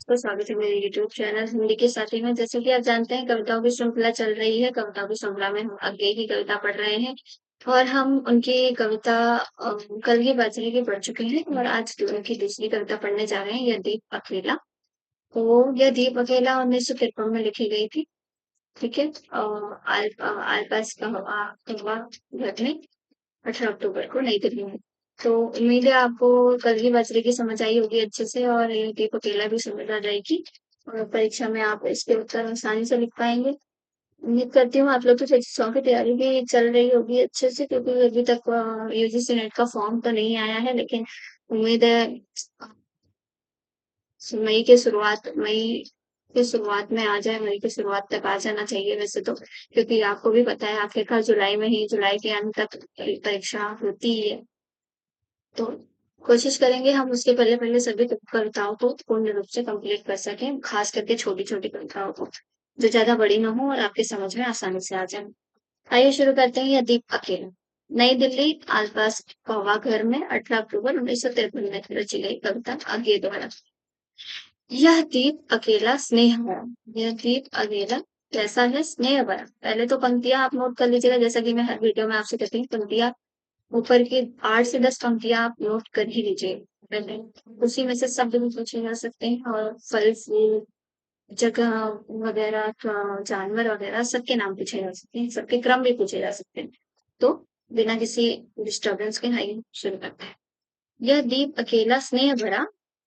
आपका स्वागत है मेरे यूट्यूब चैनल हिंदी के साथी में। जैसे कि आप जानते हैं कविताओं की श्रृंखला चल रही है। कविताओं की श्रृंखला में हम आगे की कविता पढ़ रहे हैं और हम उनकी कविता कल की बाजरी की पढ़ चुके हैं और आज उनकी दूसरी कविता पढ़ने जा रहे हैं, यह दीप अकेला। तो यह दीप अकेला 1953 में लिखी गई थी। ठीक है। आलपास का हवा घर में 18 अक्टूबर को नई दिल्ली में। तो उम्मीद है आपको कल की बाजरे की समझ आई होगी अच्छे से और ये दीप अकेला भी समझ आ जाएगी और परीक्षा में आप इसके उत्तर आसानी से लिख पाएंगे। उम्मीद करती हूँ आप लोग की परीक्षाओं की तैयारी भी चल रही होगी अच्छे से, क्योंकि अभी तक यूजीसी नेट का फॉर्म तो नहीं आया है, लेकिन उम्मीद है मई के शुरुआत में आ जाए। मई की शुरुआत तक आ जाना चाहिए वैसे तो, क्योंकि आपको भी पता है आखिरकार जुलाई के अंत तक परीक्षा होती ही है। तो कोशिश करेंगे हम उसके पहले पहले सभी कविताओं को पूर्ण रूप से कंप्लीट कर सकें, खास करके छोटी छोटी कविताओं को जो ज्यादा बड़ी ना हो और आपके समझ में आसानी से आ जाए। आइए शुरू करते हैं। यह दीप अकेला। नई दिल्ली, आसपास कौवा घर में 18 अक्टूबर 1953 में रची गई कविता आगे द्वारा। यह दीप अकेला स्नेह भरा। यह दीप अकेला कैसा है? स्नेह भरा। पहले तो पंक्तियां आप नोट कर लीजिएगा, जैसा कि मैं हर वीडियो में आपसे कहती हूँ, पंक्तियां ऊपर की 8 से 10 पंक्तियां आप नोट कर ही लीजिए पहले। उसी में से शब्द भी पूछे जा सकते हैं और फल फूल जगह वगैरह जानवर वगैरह सबके नाम पूछे जा सकते हैं, सबके क्रम भी पूछे जा सकते हैं। तो बिना किसी डिस्टर्बेंस के आइए शुरू करते हैं। यह दीप अकेला स्नेह भरा,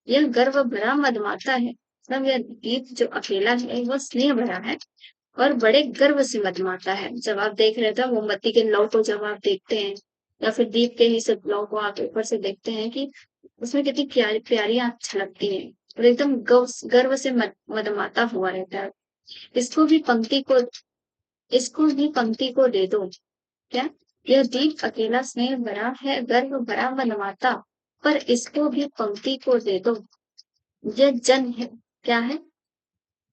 यह गर्व भरा मदमाता है। मतलब यह दीप जो अकेला है वह स्नेह भरा है और बड़े गर्व से मदमाता है। जब आप देख रहे थे मोमबत्ती के लौ को जब आप देखते हैं या फिर दीप के ही सब लौ को आप ऊपर से देखते हैं कि उसमें कितनी प्यारी प्यारी आंख छलकती है और एकदम गर्व से मदमाता हुआ रहता है। इसको भी पंक्ति को इसको भी पंक्ति को दे दो। क्या? यह दीप अकेला स्नेह भरा है, गर्व भरा मनमाता, पर इसको भी पंक्ति को दे दो। यह जन है। क्या है?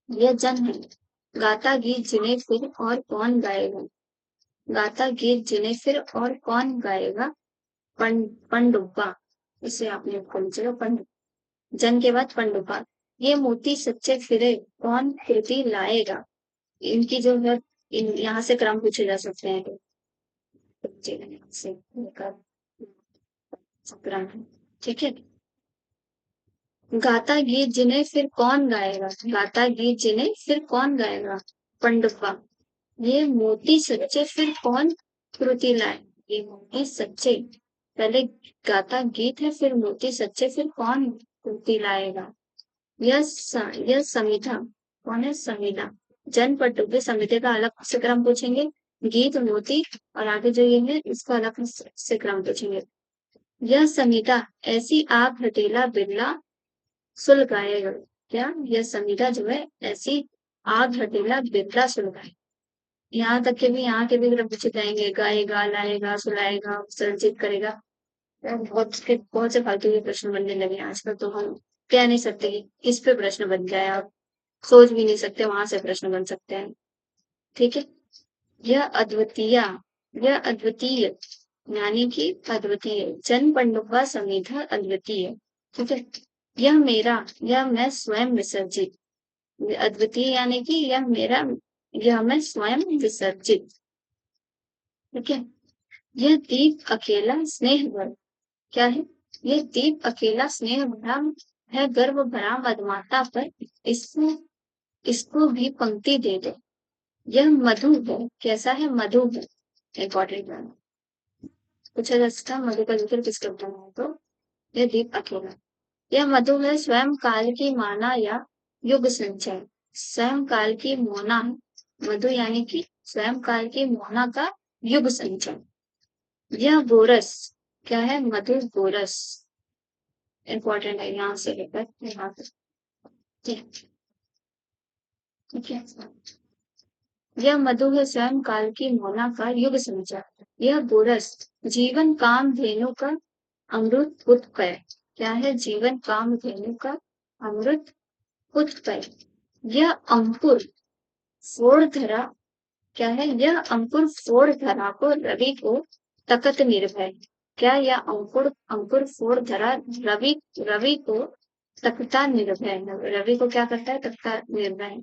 यह जन है। गाता गीत जिन्हें फिर और कौन गाएगा? गाता गीत जिन्हें फिर और कौन गाएगा? पंडुब्बा। इसे आपने खोल लीजिएगा। पंड जन के बाद पंडुब्बा। ये मोती सच्चे फिरे कौन कृति लाएगा? इनकी जो है यहाँ से क्रम पूछे जा सकते हैं। से क्रम है। ठीक है। गाता गीत जिन्हें फिर कौन गाएगा? गाता गीत जिन्हें फिर कौन गाएगा? पंडुप्पा। ये मोती सच्चे फिर कौन श्रुति लाए? ये मोती सच्चे। पहले गाता गीत है, फिर मोती सच्चे, फिर कौन श्रुति लाएगा? यह समिधा। कौन है? समिधा। जन पटुके समिति का अलग से क्रम पूछेंगे, गीत मोती और आगे जो ये है इसका अलग से क्रम पूछेंगे। यह समिधा ऐसी आप हटेला बिरला सुलगाएगा। क्या? यह समीरा जो है ऐसी आग हटेला बिरला सुलगाए। यहाँ तक के भी यहाँ के भी ग्रह पूछे जाएंगे। गाएगा, लाएगा, सुलाएगा, सर्जित करेगा। तो बहुत से फालतू के प्रश्न बनने लगे आजकल, तो हम कह नहीं सकते कि किस पे प्रश्न बन जाए। आप सोच भी नहीं सकते वहां से प्रश्न बन सकते हैं। ठीक है। यह अद्वितीय। यह अद्वितीय यानी कि अद्वितीय। जन पंडुबा समीधा अद्वितीय। ठीक है। यह मेरा, यह मैं स्वयं विसर्जित। अद्वितीय यानी कि यह मेरा, यह मैं स्वयं विसर्जित। ठीक है। यह दीप अकेला स्नेह भरा। क्या है? यह दीप अकेला स्नेह भरा है, गर्व भरा मदमाता पर इसको इसको भी पंक्ति दे दो। यह मधु है। कैसा है? मधु है। इम्पोर्टेंट है। पूछा जा सकता है मधु का जिक्र किस कविता में है? तो यह दीप अकेला। यह मधु है स्वयं काल की माना या युग संचय। स्वयं काल की मोना। मधु यानी कि स्वयं काल की मोना का युग संचय। यह गोरस। क्या है? मधु गोरस। इंपॉर्टेंट है यहाँ से लेकर यहाँ तक। ठीक है। यह मधु है स्वयं काल की मोना का युग संचय। यह गोरस जीवन काम धेनु का अमृत उत्पय। क्या है? जीवन काम धेनु का अमृत उत्पय। यह अंकुर फोड़ धरा। क्या है? यह अंकुर फोड़ धरा को रवि को तकत निर्भय। क्या? यह अंकुर अंकुर फोड़ धरा रवि रवि को तख्ता निर्भय। रवि को क्या करता है? तख्ता निर्भय।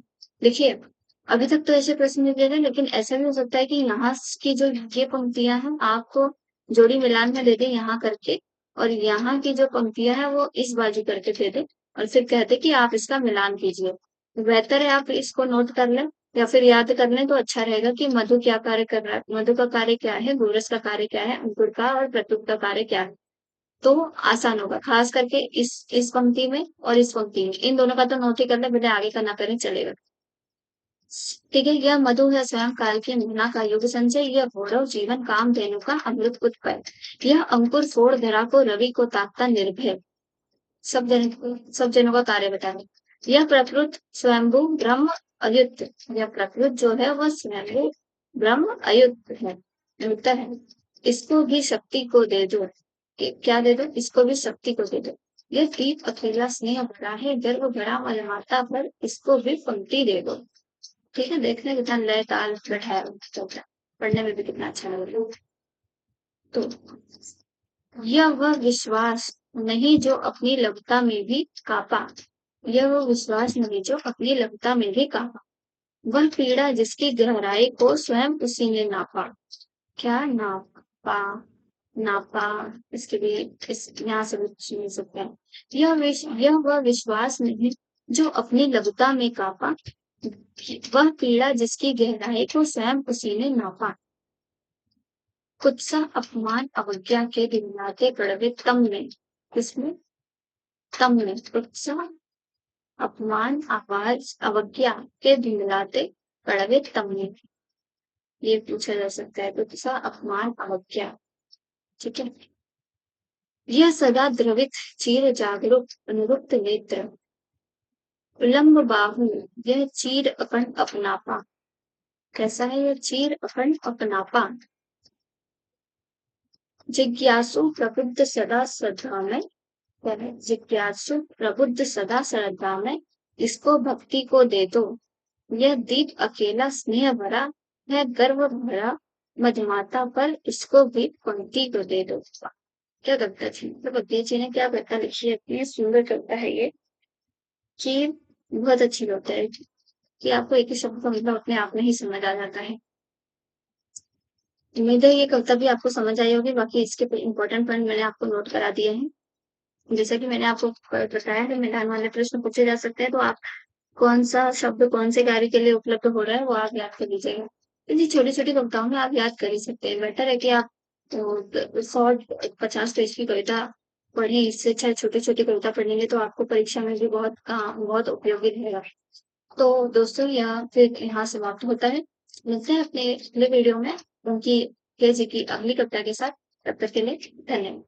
देखिए, अभी तक तो ऐसे प्रश्न नहीं दे रहे, लेकिन ऐसा भी हो सकता है कि यहाँ की जो ये पंक्तियां हैं आपको जोड़ी मिलान में दे दे यहाँ करके, और यहाँ की जो पंक्तियां हैं वो इस बाजू करके दे दे, और फिर कहते कि आप इसका मिलान कीजिए। तो बेहतर है आप इसको नोट कर लें या फिर याद कर लें, तो अच्छा रहेगा कि मधु क्या कार्य कर रहा है। मधु का कार्य क्या है, गोरस का कार्य क्या है, अंकुर का और प्रत्युत का कार्य क्या है। तो आसान होगा, खास करके इस पंक्ति में और इस पंक्ति में, इन दोनों का तो नोट ही कर ले, बेटे आगे का ना करें चलेगा। ठीक है, यह मधु है स्वयं काल की मोहना का युग संचय, यह गौरव जीवन काम धेनु का अमृत उत्पय, यह अंकुर फोड़ धरा को रवि को ताकता निर्भय। सब जनों का कार्य बताएं। यह प्रकृत स्वयंभू ब्रह्म अयुक्त, यह प्रकृत जो है वह स्वयंभू ब्रह्म अयुक्त है, अयुक्त है। इसको भी शक्ति को दे दो। क्या दे दो? इसको भी शक्ति को दे दो। यह दीप अकेला स्नेह भरा है, गर्व भरा मलमाता पर, इसको भी पंक्ति दे दो। ठीक है, देखने कितना लय ताल बैठाया तो पढ़ने में भी कितना अच्छा लग रहा है। तो यह वह विश्वास नहीं जो अपनी लघुता में भी कापा, यह वो विश्वास नहीं जो अपनी लघुता में भी कापा, वह पीड़ा जिसकी गहराई को स्वयं उसी ने नापा। क्या नापा? नापा, इसके भी इस यहाँ से भी सुन सकते हैं। यह वह विश्वास नहीं जो अपनी लघुता में कापा, वह पीड़ा जिसकी गहराई को स्वयं उसी ने नापा। कुत्सा अपमान अवज्ञा के दिनलाते कड़वे तम में, किसमें? तम में। कुत्सा अपमान आवाज अवज्ञा के दिनलाते कड़वे तम में, ये पूछा जा सकता है। कुत्सा अपमान अवज्ञा, ठीक है। यह सदा द्रवित चीर जागरूक अनुरुक्त नेत्र, उलम्ब बाहु, यह चीर अखंड अपनापा। कैसा है यह चीर अखंड अपनापा? जिज्ञासु प्रबुद्ध सदा श्रद्धा में, जिज्ञासु प्रबुद्ध सदा श्रद्धा में, इसको भक्ति को दे दो। यह दीप अकेला स्नेह भरा है, गर्व भरा मधुमाता पर, इसको भी पंक्ति को दे दो। क्या कविता थी? तो कविता जी ने क्या कविता लिखी है, इतनी सुंदर कविता है ये कि बहुत अच्छी कविता है, कि आपको एक ही शब्द का मतलब अपने आप में ही समझ आ जाता है। उम्मीद है ये कविता भी आपको समझ आई होगी। बाकी इसके इम्पोर्टेंट पॉइंट मैंने आपको नोट करा दिए हैं। जैसा कि मैंने आपको बताया है, मैदान वाले प्रश्न पूछे जा सकते हैं, तो आप कौन सा शब्द कौन से कार्य के लिए उपलब्ध हो रहा है वो आप याद कर लीजिएगा। तो जी छोटी छोटी कविताओं में आप याद कर ही सकते हैं। बेटर है कि आप 150 पेज की कविता पढ़ें, इससे अच्छा छोटी छोटी कविता पढ़ेंगे तो आपको परीक्षा में भी बहुत उपयोगी रहेगा। तो दोस्तों यह फिर यहाँ समाप्त होता है। मिलते हैं अपने अगले वीडियो में उनकी केजी की अगली कविता के साथ। तब तक के लिए धन्यवाद।